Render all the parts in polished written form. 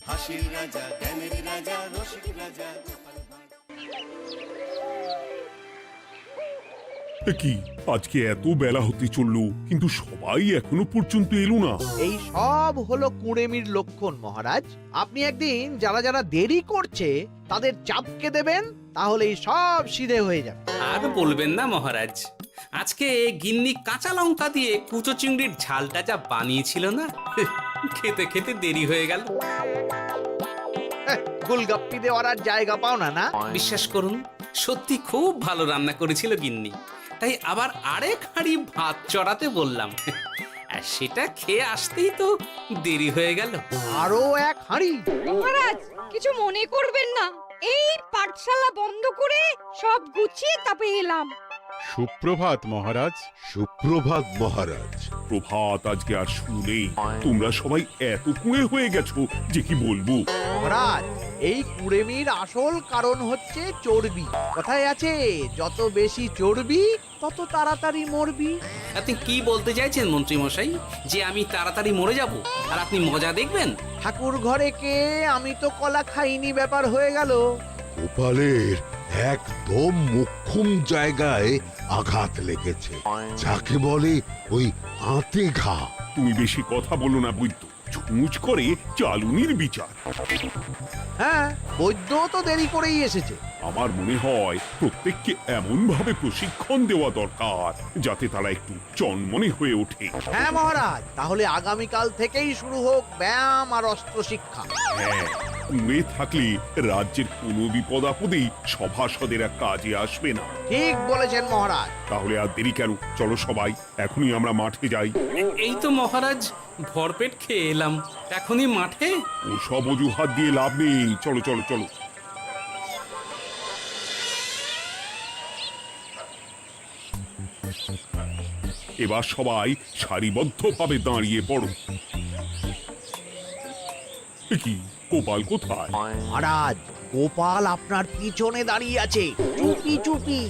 হাসির রাজা, জ্ঞানের রাজা, রসিক রাজা। কি আজকে এত বেলা হতে চললো, কিন্তু সবাই এখনো পর্যন্ত এলো না। এই সব হলো কুড়েমির লক্ষণ মহারাজ। আপনি একদিন যারা যারা দেরি করছে তাদের চাপকে দেবেন, তাহলেই সব সিধে হয়ে যাবে। আর বলবেন না মহারাজ, আজকে গিন্নি কাঁচা লঙ্কা দিয়ে কুচো চিংড়ির ঝালটা যা বানিয়েছিল না, খেতে খেতে দেরি হয়ে গেল। গোলগাপ্পি দেওয়ার আর জায়গা পাও না না? বিশ্বাস করুন, সত্যি খুব ভালো রান্না করেছিল গিন্নি, তাই আবার আরেক হাঁড়ি ভাত চড়াতে বললাম। আর সেটা খেয়ে আসতেই তো দেরি হয়ে গেল। আরো এক হাঁড়ি? মহারাজ কিছু মনে করবেন না, এই পাঠশালা বন্ধ করে সব গুছিয়ে তাপে এলাম। সুপ্রভাত মহারাজ। সুপ্রভাত মহারাজ। প্রভাত আজকে আর শুনেই তোমরা সবাই এত কুঁড়ে হয়ে গেছো যে কি বলবো। মহারাজ, এই কুড়েমির আসল কারণ হচ্ছে চর্বি। কথায় আছে, যত বেশি চর্বি তত তাড়াতাড়ি মরবি। আপনি কি বলতে চাইছেন মন্ত্রী মশাই, যে আমি তাড়াতাড়ি মরে যাব আর আপনি মজা দেখবেন? ঠাকুর ঘরে কে, আমি তো কলা খাইনি ব্যাপার হয়ে গেল। গোপালের একদম মোক্ষম জায়গায় আঘাত লেগেছে, যাকে বলে ওই আঁতে ঘা। তুমি বেশি কথা বলো না বৈদ্য, ছুঁচ করে চালুনির বিচার। হ্যাঁ, বৈদ্য তো দেরি করেই এসেছে। আমার মনে হয় প্রত্যেককে এমন ভাবে প্রশিক্ষণ দেওয়া দরকার যাতে তারা একটু চনমনে হয়ে ওঠে। হ্যাঁ মহারাজ, তাহলে আগামীকাল থেকেই শুরু হোক ব্যায়াম আর অস্ত্র শিক্ষা। হ্যাঁ, কুঁড়ে থাকলে রাজ্যের কোনো বিপদ আপদেই সভাসদেরা কাজে আসবে না। ঠিক বলেছেন মহারাজ। তাহলে আর দেরি কেন, চলো সবাই এখনই আমরা মাঠে যাই। এই তো মহারাজ ভরপেট খেয়ে এলাম, এখনই মাঠে? ওসব অজুহাত দিয়ে লাভ নেই, চলো চলো চলো। এবার সবাই সারিবদ্ধভাবে দাঁড়িয়ে পড়ো। কি গোপাল কোথায়? মহারাজ, গোপাল আপনার পিছনে দাঁড়িয়ে আছে, চুপি চুপি।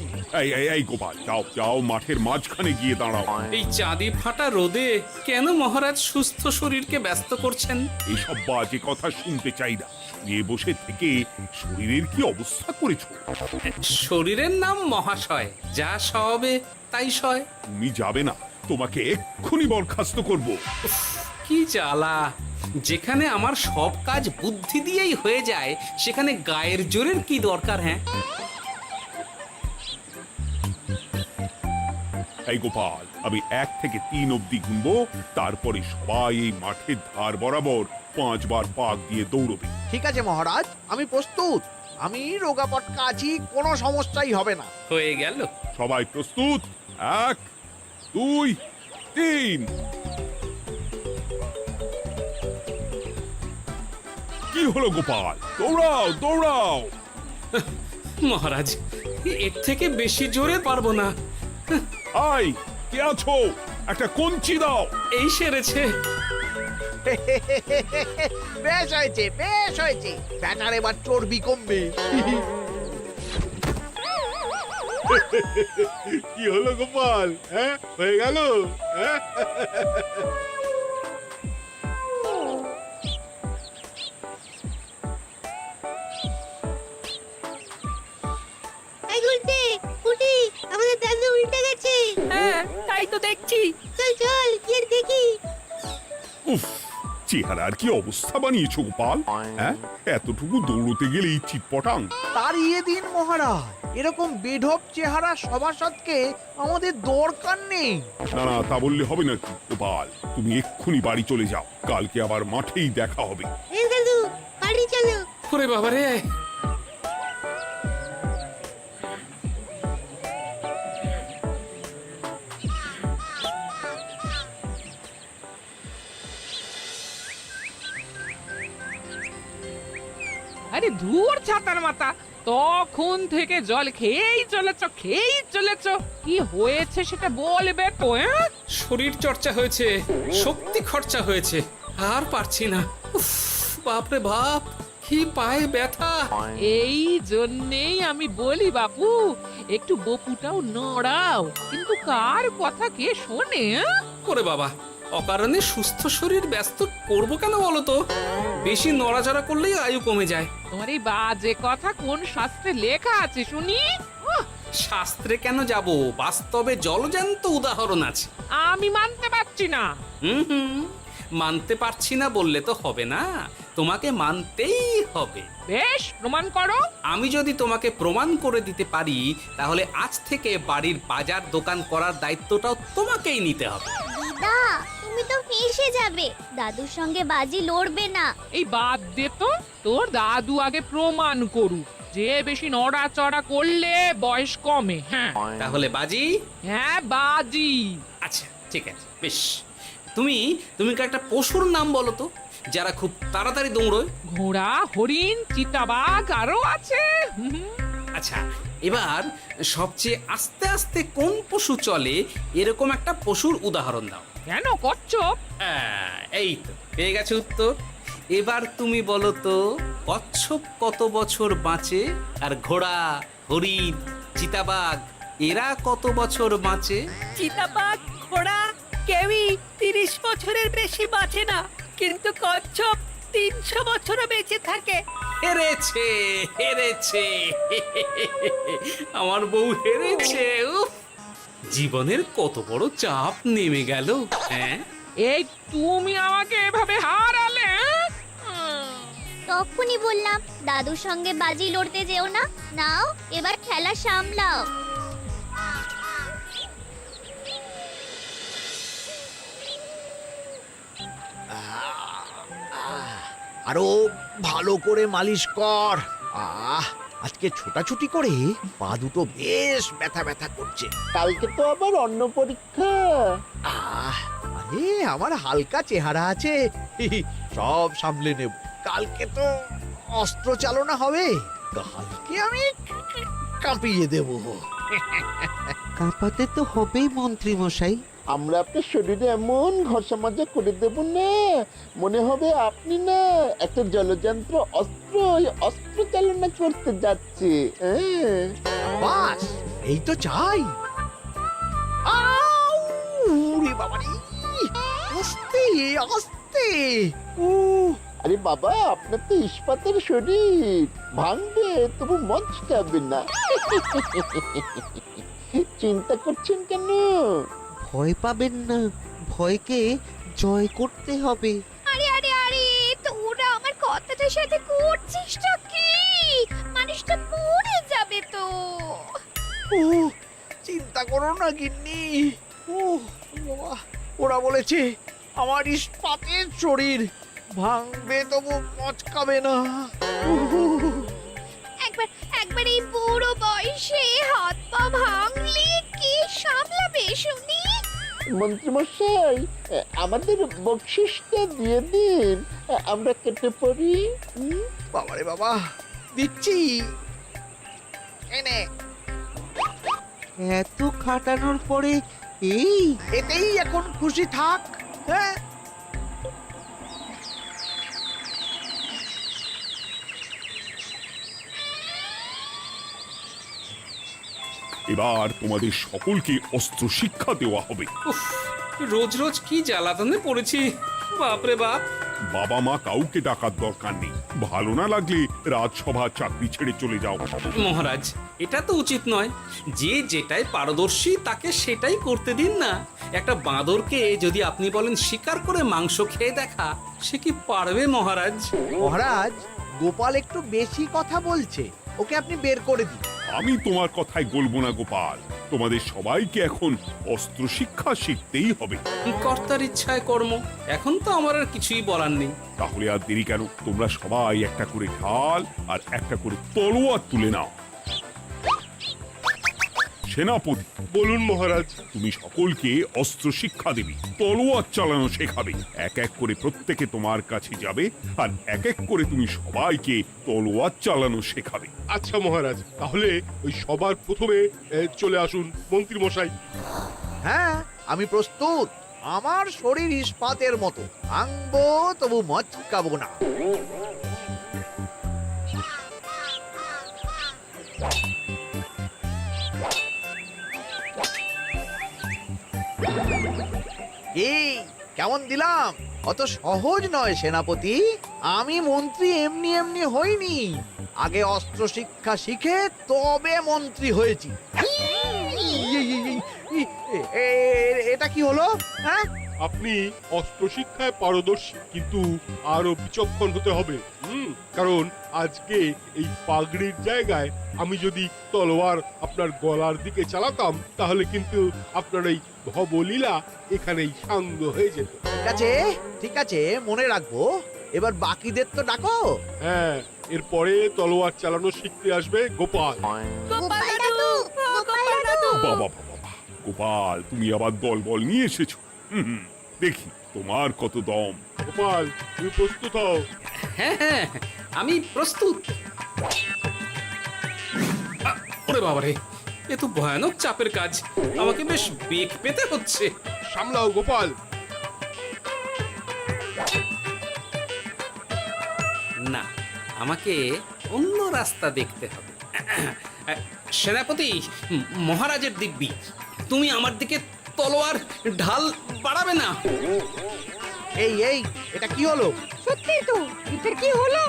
এই এই এই গোপাল, যাও যাও মাঠের মাঝখানে গিয়ে দাঁড়াও। এই চাঁদি ফাটা রোদে কেন মহারাজ সুস্থ শরীরকে ব্যস্ত করছেন? এইসব বাজে কথা শুনতে চাই না। শুয়ে বসে থেকে শরীরের কি অবস্থা করেছো? শরীরের নাম মহাশয়, যা সবে তাই সয়। তুমি যাবে না, তোমাকে এক্ষুনি বরখাস্ত করব। কি জ্বালা! যেখানে আমার সব কাজ বুদ্ধি দিয়েই হয়ে যায়, সেখানে গায়ের জোরের কি দরকার? হ্যাঁ, এই গোপাল, আমি 1 থেকে 3 অব্দি গুনবো, তারপরে সবাই এই মাঠের ধার বরাবর 5 বার পাক দিয়ে দৌড়বে। ঠিক আছে মহারাজ, আমি প্রস্তুত। আমি রোগা পটকা আছি, কোনো সমস্যাই হবে না। হয়ে গেল। সবাই প্রস্তুত? 1 2 3। কি হলো গোপাল, দৌড়াও দৌড়াও। মহারাজ, এর থেকে বেশি জোরে পারবো না। আই, কে আছো? একটা কঞ্চি দাও। এই সেরেছে। বেশ হয়েছে, বেশ হয়েছে। ব্যাটার এবার চর্বি কমবে। কি হলো গোপাল? হ্যাঁ, হয়ে গেল? হ্যাঁ? এই গুলতে, ফুটি, আমাদের দাদু উল্টে গেছে। হ্যাঁ, তাই তো দেখছি। চল চল, গিয়ে দেখি। উফ, চেহারার কি অবস্থা বানিয়েছো গোপাল? হ্যাঁ, এতটুকু দৌড়তে গেলেই চিটপটাং। তাড়িয়ে দিন মহারাজ, এরকম বেঢপ চেহারা সভাসদকে আমাদের দরকার নেই। না না, তা বললে হবে নাকি গোপাল? তুমি এক্ষুনি বাড়ি চলে যাও, কালকে আবার মাঠেই দেখা হবে। এই দাদু, বাড়ি চলো। ওরে বাবারে! আরে ধুর ছাতার মাথা, তখন থেকে জল খেয়েই চলেছ। কি হয়েছে সেটা বলবে তো? শরীর চর্চা হয়েছে, শক্তি খরচা হয়েছে, আর পারছি না। উফ, বাপরে বাপ, কি পায়ে ব্যথা! এই জন্যেই আমি বলি বাপু, একটু বপুটাও নড়াও, কিন্তু কার কথা কে শোনে? ওরে বাবা, অকারণে সুস্থ শরীর ব্যস্ত করব কেন বলো তো? বেশি নড়াচড়া করলেই আয়ু কমে যায়। তোমার এই বাজে কথা কোন শাস্ত্রে লেখা আছে শুনি? শাস্ত্রে কেন যাব, বাস্তবে জলজ্যান্ত উদাহরণ আছে। আমি মানতে পারছি না। হুম, মানতে পারছি না বললে তো হবে না, তোমাকে মানতেই হবে। বেশ, প্রমাণ করো। আমি যদি তোমাকে প্রমাণ করে দিতে পারি, তাহলে আজ থেকে বাড়ির বাজার দোকান করার দায়িত্বটাও তোমাকেই নিতে হবে। দিদা তুমি তো ফেঁসে যাবে, দাদুর সঙ্গে বাজি লড়বে না। এই বাদ দে তো, তোর দাদু আগে প্রমাণ করুক যে বেশি নড়াচড়া করলে বয়স কমে। হ্যাঁ তাহলে বাজি? হ্যাঁ বাজি। আচ্ছা ঠিক আছে, বেশ। তুমি তুমি একটা পশুর নাম বলো তো, যারা খুব তাড়াতাড়ি দৌড়য়। ঘোড়া, হরিণ, চিতাবাঘ আরো আছে। আচ্ছা, এবার সবচেয়ে আস্তে আস্তে কোন পশু চলে এরকম একটা পশুর উদাহরণ দাও। কেন কচ্ছপ? এই তো পেয়ে গেছে উত্তর। এবার তুমি বলো তো, কচ্ছপ কত বছর বাঁচে, আর ঘোড়া, হরিণ, চিতাবাঘ এরা কত বছর বাঁচে? চিতাবাঘ, ঘোড়া কেউই 30 বছরের বেশি বাঁচে না, কিন্তু কচ্ছপ 300 বছরও বেঁচে থাকে। হেরেছে, হেরেছে, আমার বউ হেরেছে। উফ, জীবনের কত বড় চাপ নেমে গেল। হ্যাঁ, এই তুমি আমাকে এভাবে হারালে? তখনই বললাম দাদুর সঙ্গে বাজি লড়তে যেও না। নাও এবার খেলা সামলাও। আরো ভালো করে মালিশ কর। আজকে ছোটাছুটি করে পা দুটো বেশ ব্যথা ব্যথা করছে। কালকে তো আবার অন্য পরীক্ষা। আরে আমার হালকা চেহারা আছে, সব সামলে নেব। কালকে তো অস্ত্র চালনা হবে, কালকে আমি কাঁপিয়ে দেব। কাঁপাতে তো হবেই মন্ত্রী মশাই। আমরা আপনার শরীরে এমন ঘষা মাজা করে দেব না, মনে হবে আপনি না একটা জলযন্ত্র অস্ত্র, অস্ত্র চালনা করতে যাচ্ছে। বাস এই তো চাই। আউ! ওরে বাবারে, আস্তে আস্তে। আরে বাবা, আপনার তো ইস্পাতের শরীর, ভাঙবে তবু মচকাবে না। চিন্তা করছেন কেন? ভয় পাবেন না, ভয়কে জয় করতে হবে। আরে আরে আরে, তোরা আমার কথাটার সাথে করছিসটা কি? মানুষটা মরে যাবে তো। চিন্তা করো না গিন্নি। বাবা, ওরা বলেছে আমার ইস্পাতের শরীর, ভাঙবে তবু মচকাবে না। একবার একবার এই বুড়ো বয়সে হাত পা ভাঙলে কে সামলাবে শুনি? মন্ত্রীমশাই, আমাদের বকশিসটা দিয়ে দিন, আমরা কেটে পড়ি। বাবারে বাবা, দিচ্ছি। এনে এত খাটানোর পরে এই এতেই এখন খুশি থাক। হ্যাঁ, এবার তোমাদের সকলকে অস্ত্র শিক্ষা দেওয়া হবে। উফ, রোজ রোজ কি জ্বালাতনে পড়েছি, বাপরে বাপ। বাবা মা কাউকে ডাকার দরকার নেই, ভালো না লাগলে রাজসভা চাকরি ছেড়ে চলে যাও। মহারাজ, এটা তো উচিত নয়। যে যেটাই পারদর্শী তাকে সেটাই করতে দিন না। একটা বাঁদরকে যদি আপনি বলেন শিকার করে মাংস খেয়ে দেখা, সে কি পারবে মহারাজ? মহারাজ, গোপাল একটু বেশি কথা বলছে, ওকে আপনি বের করে দিন। আমি তোমার কথাই বলবো না গোপাল, তোমাদের সবাইকে এখন অস্ত্র শিক্ষা শিখতেই হবে। কর্তার ইচ্ছায় কর্ম, এখন তো আমার আর কিছুই বলার নেই। তাহলে আর দেরি কেন, তোমরা সবাই একটা করে ঢাল আর একটা করে তলোয়ার তুলে নাও। সেনাপতি, বলুন মহারাজ। তুমি সকলকে অস্ত্র শিক্ষা দেবে, তলোয়ার চালানো শেখাবে। এক এক করে প্রত্যেকে তোমার কাছে যাবে আর এক এক করে তুমি সবাইকে তলোয়ার চালানো শেখাবে। আচ্ছা মহারাজ, তাহলে ওই সবার প্রথমে চলে আসুন মন্ত্রী মশাই। হ্যাঁ, আমি প্রস্তুত। আমার শরীর ইস্পাতের মতো, ভাঙবো তবু মচকাবো না। এই কেমন দিলাম? অত সহজ নয় সেনাপতি। আমি মন্ত্রী এমনি এমনি হইনি, আগে অস্ত্র শিক্ষা শিখে তবে মন্ত্রী হয়েছি। এটা কি হলো? হ্যাঁ, আপনি অস্ত্র শিক্ষায় পারদর্শী, কিন্তু আরো বিচক্ষণ হতে হবে। কারণ আজকে এই পাগড়ির জায়গায় আমি যদি তলোয়ার আপনার গলার দিকে চালাতাম, তাহলে কিন্তু আপনার এই ভবলীলা এখানেই সাঙ্গ হয়ে যেত। ঠিক আছে ঠিক আছে, মনে রাখবো। এবার বাকিদের তো ডাকো। হ্যাঁ, এরপরে তলোয়ার চালানো শিখতে আসবে গোপাল। গোপাল দাদু, গোপাল দাদু। বাবা বাবা, গোপাল তুমি আবার দল বল নিয়ে এসেছো। দেখি তোমার কত দম। গোপাল, তুমি প্রস্তুত হও। হ্যাঁ হ্যাঁ, আমি প্রস্তুত। ওরে বাবারে, এ তো ভয়ানক চাপের কাজ, আমাকে বেশ বেগ পেতে হচ্ছে। সামলাও গোপাল। না, আমাকে অন্য রাস্তা দেখতে হবে। সেনাপতি, মহারাজের দিব্যি, তুমি আমার দিকে তলোয়ার ঢাল বাড়াবে না। এই এই, এটা কি হলো? সত্যি তো, এটা কি হলো?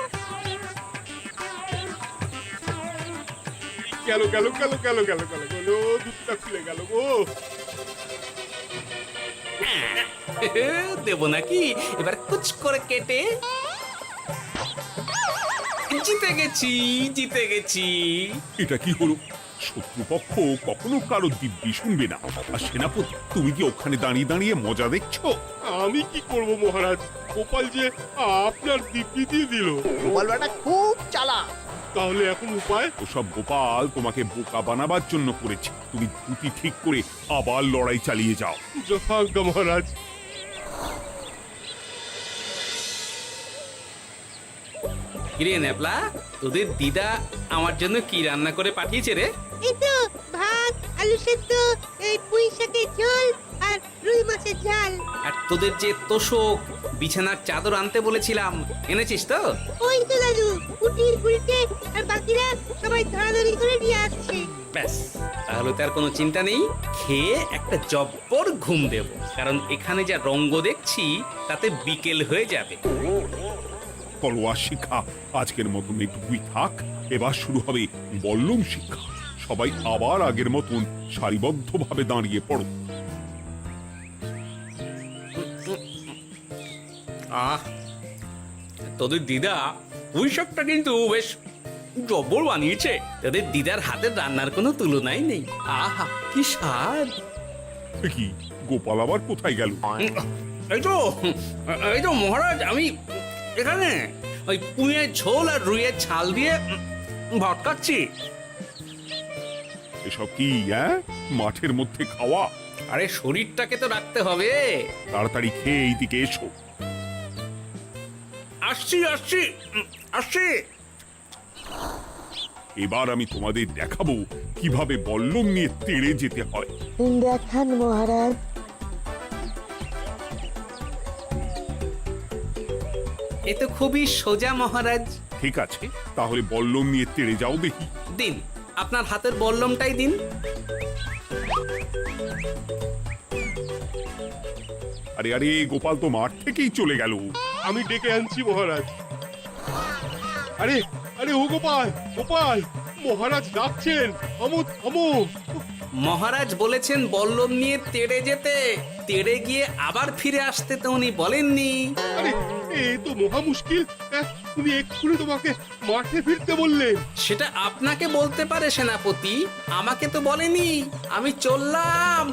গেল গেল গেল গেল গেল গেল গেল, দুধটা খুলে গেল গো। দেব নাকি এবার কুচ করে কেটে? জিতে গেছি, জিতে গেছি। এটা কি হলো? শত্রুপক্ষ কখনো কারো দিব্যি শুনবে না। আর সেনাপতি, তুমি কি ওখানে দাঁড়িয়ে দাঁড়িয়ে মজা দেখছো? আমি কি করব মহারাজ, গোপাল যে আপনার দিব্যি দিয়ে দিল। গোপাল বেটা খুব চালাক। তাহলে এখন উপায়? ওসব গোপাল তোমাকে বোকা বানাবার জন্য করেছে। তুমি ধুতি ঠিক করে আবার লড়াই চালিয়ে যাও। যথাজ্ঞা মহারাজ। কিরে নেপলা, তোদের দিদা আমার জন্য কি রান্না করে পাঠিয়েছে রে? এই তো ভাত, আলু সেদ্ধ, এই পুঁই শাকের ঝোল আর রুই মাছের ঝাল। আর তোদের যে তোষক, বিছানার চাদর আনতে বলেছিলাম, এনেছিস তো? ওই তো দাদু, কুটির গুলটে আর বাকিরা সবাই ধরাধরি করে নিয়ে আসছে। ব্যাস, তাহলে তার কোনো চিন্তা নেই। খেয়ে একটা জব্বর ঘুম দেব, কারণ এখানে যা রঙ্গ দেখছি তাতে বিকেল হয়ে যাবে। তলোয়ার শিক্ষা আজকের মতন এটুকুই থাক। এবার শুরু হবে বল্লম শিক্ষা। সবাই আবার আগের মতন সারিবদ্ধভাবে দাঁড়িয়ে পড়ো। আহ, তোদের দিদা ওই সবটা কিন্তু বেশ জব্বর বানিয়েছে। তোদের দিদার হাতের রান্নার কোনো তুলনাই নেই। আহা, কি স্বাদ! এ কি, গোপাল আবার কোথায় গেল? এই তো মহারাজ, আমি এখানে ওই পুঁয়ের ঝোল আর রুইয়ের ছাল দিয়ে ভাত খাচ্ছি। এসব কি মাঠের মধ্যে খাওয়া? আরে শরীরটাকে তো রাখতে হবে। তাড়াতাড়ি খেয়ে এইদিকে এসো। আসছি আসছি আসছি। এবার আমি তোমাদের দেখাবো কিভাবে বল্লম নিয়ে তেড়ে যেতে হয়। দেখান মহারাজ। এ তো খুবই সোজা মহারাজ। ঠিক আছে, তাহলে বল্লম নিয়ে তেড়ে যাও দেখি। দিন, আপনার হাতের বল্লমটাই দিন। আরে আরে, গোপাল তো মাঠ থেকেই চলে গেল। আমি ডেকে আনছি মহারাজ। আরে আরে, ও গোপাল, গোপাল, মহারাজ ডাকছেন। থামো থামো। মহারাজ বলেছেন বল্লম নিয়ে তেড়ে যেতে। তেড়ে গিয়ে আবার ফিরে আসতে তো উনি বলেননি। আরে, এ তো মহা মুশকিল। উনি এক্ষুনি তোমাকে মাঠে ফিরতে বললেন। সেটা আপনাকে বলতে পারে সেনাপতি, আমাকে তো বলেনি। আমি চললাম।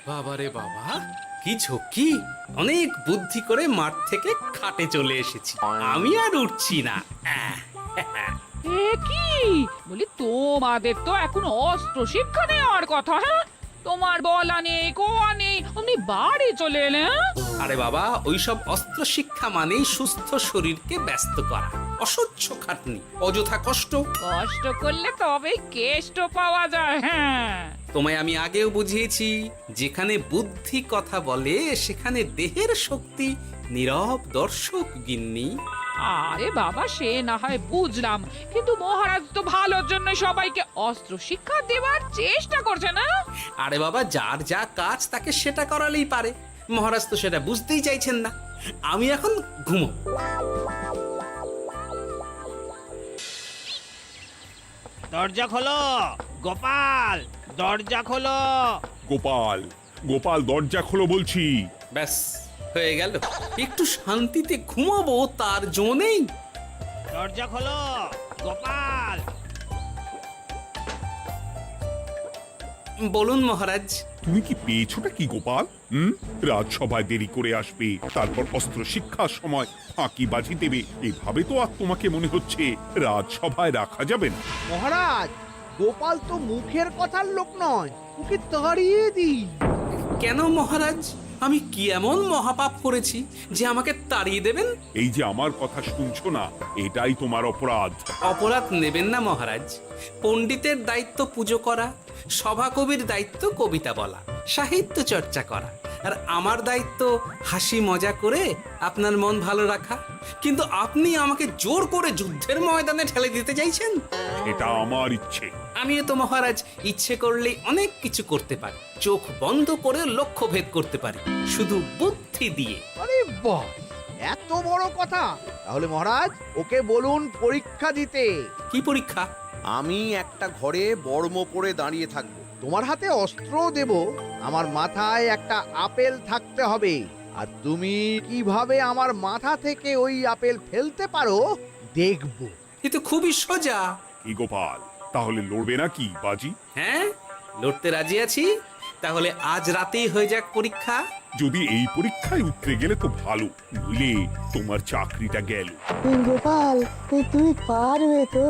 বাবারে বাবা, কি ঝক্কি! অনেক বুদ্ধি করে মাঠ থেকে খাটে চলে এসেছি। আমি আর উঠছি না। এ কি বলি, তোমাদের তো এখন অস্ত্র শিক্ষা নেওয়ার কথা। হ্যাঁ, তোমার বলা নেই, কোয়া নেই, অমনি বাড়ি চলে এলে। আরে বাবা, ওইসব অস্ত্র শিক্ষা মানেই সুস্থ শরীরকে ব্যস্ত করা, অসহ্য খাটনি, অযথা কষ্ট। কষ্ট করলে তবেই কেষ্ট পাওয়া যায়। হ্যাঁ, তোমায় আমি আগেও বুঝিয়েছি, যেখানে বুদ্ধি কথা বলে সেখানে দেহের শক্তি নীরব দর্শক গিন্নি। আরে বাবা, সে না হয় বুঝলাম, কিন্তু মহারাজ তো ভালোর জন্য সবাইকে অস্ত্র শিক্ষা দেওয়ার চেষ্টা করছে না? আরে বাবা, যার যা কাজ তাকে সেটা করালেই পারে। মহারাজ তো সেটা বুঝতেই চাইছেন না। আমি এখন ঘুমো। দরজা খোলো গোপাল, দরজা খোলো। গোপাল, গোপাল দরজা খোলো বলছি। ব্যাস হয়ে গেল। একটু শান্তিতে ঘুমাবো তার জো নেই। দরজা খোলো গোপাল। বলুন মহারাজ। তুমি কি পেয়েছোটা কি গোপাল? রাজসভায় দেরি করে আসবে, তারপর অস্ত্র শিক্ষার সময় ফাঁকিবাজি দেবে, এভাবে তো আর তোমাকে মনে হচ্ছে রাজসভায় রাখা যাবে না। মহারাজ, গোপাল তো মুখের কথার লোক নয়, ওকে তাড়িয়ে দিই। কেন মহারাজ? আমি কি এমন মহাপাপ করেছি যে আমাকে তাড়িয়ে দেবেন? এই যে আমার কথা শুনছো না, এটাই তোমার অপরাধ। অপরাধ নেবেন না মহারাজ। পণ্ডিতের দায়িত্ব পুজো করা, সভাকবির দায়িত্ব কবিতা বলা, সাহিত্য চর্চা করা, আর আমার দায়িত্ব হাসি মজা করে আপনার মন ভালো রাখা। কিন্তু আপনি আমাকে জোর করে যুদ্ধের ময়দানে ঠেলে দিতে চাইছেন। এটা আমার ইচ্ছে। আমিও তো মহারাজ ইচ্ছে করলেই অনেক কিছু করতে পারি। চোখ বন্ধ করে লক্ষ্য ভেদ করতে পারি, শুধু বুদ্ধি দিয়ে। আরে বাহ, এত বড় কথা! তাহলে মহারাজ, ওকে বলুন পরীক্ষা দিতে। কি পরীক্ষা? আমি একটা ঘরে বর্ম পরে দাঁড়িয়ে থাকবো। তোমার হাতে অস্ত্র দেব, আমার মাথায় একটা আপেল থাকতে হবে, আর তুমি কিভাবে আমার মাথা থেকে ওই আপেল ফেলতে পারো দেখব। এ তো খুবই সোজা। কি গোপাল, তাহলে লড়বে নাকি বাজি? হ্যাঁ, লড়তে রাজি আছি। তাহলে আজ রাতেই হয়ে যাক পরীক্ষা। যদি এই পরীক্ষায় উতরে গেলে তো ভালো, নইলে তোমার চাকরিটা গেল। গোপাল, তুই পারবে তো?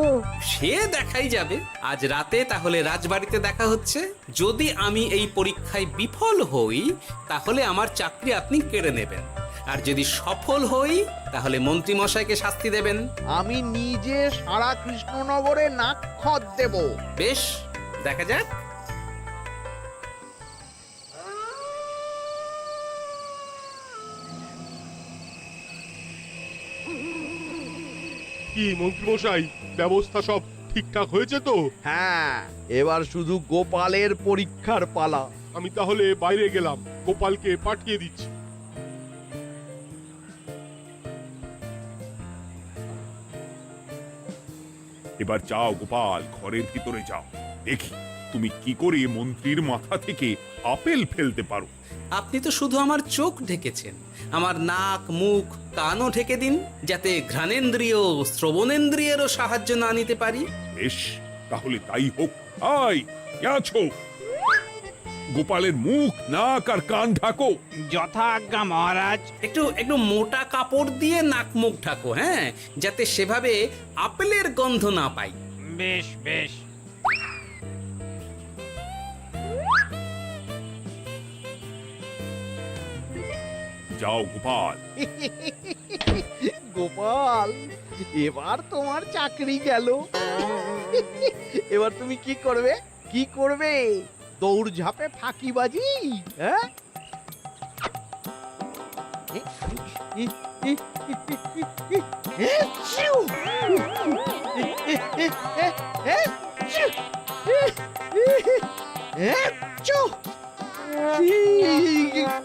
সে দেখাই যাবে। আজ রাতে তাহলে রাজবাড়িতে দেখা হচ্ছে। যদি আমি এই পরীক্ষায় বিফল হই, তাহলে আমার চাকরি আপনি কেড়ে নেবেন। আর যদি সফল হই, তাহলে মন্ত্রী মশাইকে শাস্তি দেবেন। আমি নিজে সারা কৃষ্ণনগরে নাক্ষত দেব। বেশ, দেখা যাক। কি মন্ত্রীমশাই, ব্যবস্থা সব ঠিকঠাক হয়েছে তো? হ্যাঁ, এবার শুধু গোপালের পরীক্ষার পালা। আমি তাহলে বাইরে গেলাম, গোপালকে পাঠিয়ে দিচ্ছি। এবার যাও গোপাল, ঘরের ভিতরে যাও, দেখি তুমি কি করে মন্ত্রীর মাথা থেকে আপেল ফেলতে পারো। আপনি তো শুধু আমার চোখ ঢেকেছেন, আমার নাক, মুখ, কানও ঢেকে দিন, যাতে ঘ্রাণেন্দ্রিয়, শ্রবণেন্দ্রিয়েরও সাহায্য না নিতে পারি। বেশ, তাহলে তাই হোক। আই, কে আছো? গোপালের মুখ, নাক আর কান ঢাকো। যথা আজ্ঞা মহারাজ। একটু মোটা কাপড় দিয়ে নাক মুখ ঢাকো, হ্যাঁ, যাতে সেভাবে আপেলের গন্ধ না পাই। বেশ বেশ। যাও গোপাল। গোপাল, এবার তোমার চাকরি গেল। এবার তুমি কি করবে? কি করবে? দৌড় ঝাঁপে ফাঁকিবাজি? হ্যাঁ?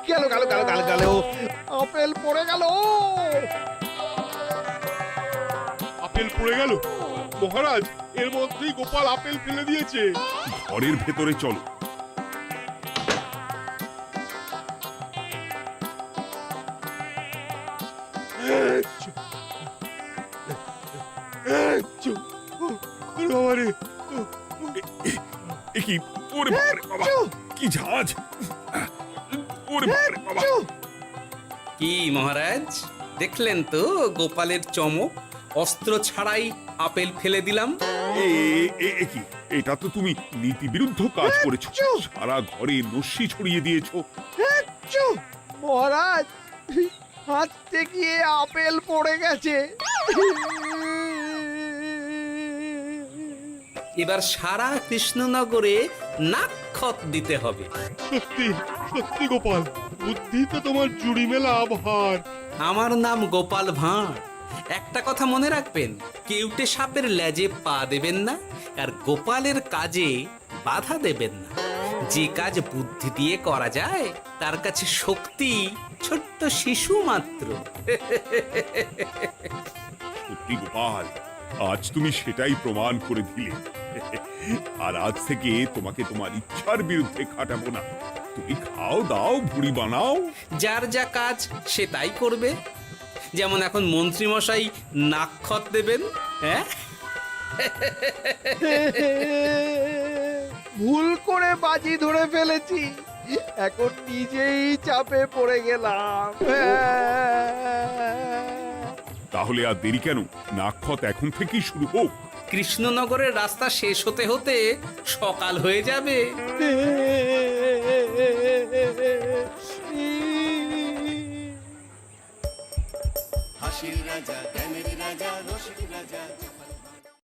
গেল গেল গেল গেল গেল, আপেল পড়ে গেল। আপেল পড়ে গেল? মহারাজ, এর মধ্যেই গোপাল আপেল ফেলে দিয়েছে। ঘরের ভেতরে চলো। কি ওরে বাবারে বাবা, কি ঝাঁজ! ওরে বাবারে বাবা। কি মহারাজ, দেখলেন তো গোপালের চমক? অস্ত্র ছাড়াই আপেল ফেলে দিলাম। কি, এটা তো তুমি নীতি বিরুদ্ধ কাজ করেছো। সারা ঘরে নস্যি ছড়িয়ে দিয়েছো। মহারাজ, হাতে গিয়ে আপেল পড়ে গেছে। এবার সারা কৃষ্ণনগরে নাক্ষত দিতে হবে। সত্যি সত্যি গোপাল, বুদ্ধি তো তোমার জুড়ি মেলা আভার। আমার নাম গোপাল ভাঁড়, একটা কথা মনে রাখবেন, কেউটে সাপের লেজে পা দেবেন না, আর গোপালের কাজে বাধা দেবেন না। যে কাজ বুদ্ধি দিয়ে করা যায় তার কাছে শক্তি ছোট্ট শিশু মাত্র। সত্যি গোপাল, আজ তুমি সেটাই প্রমাণ করে দিলে। আর আজ থেকে তোমাকে তোমার ইচ্ছার বিরুদ্ধে খাটাবো না। তুমি খাও দাও, ভুড়ি বানাও। যার যা কাজ সে তাই করবে। যেমন এখন মন্ত্রী মশাই নাক্ষত দেবেন। হ্যাঁ, ভুল করে বাজি ধরে ফেলেছি, এখন নিজেই চাপে পড়ে গেলাম। তাহলে আর দেরি কেন? নাক্ষত এখন থেকেই শুরু হোক। কৃষ্ণনগরের রাস্তা শেষ হতে হতে সকাল হয়ে যাবে। হাসির রাজা জ্ঞানের রাজা রসিক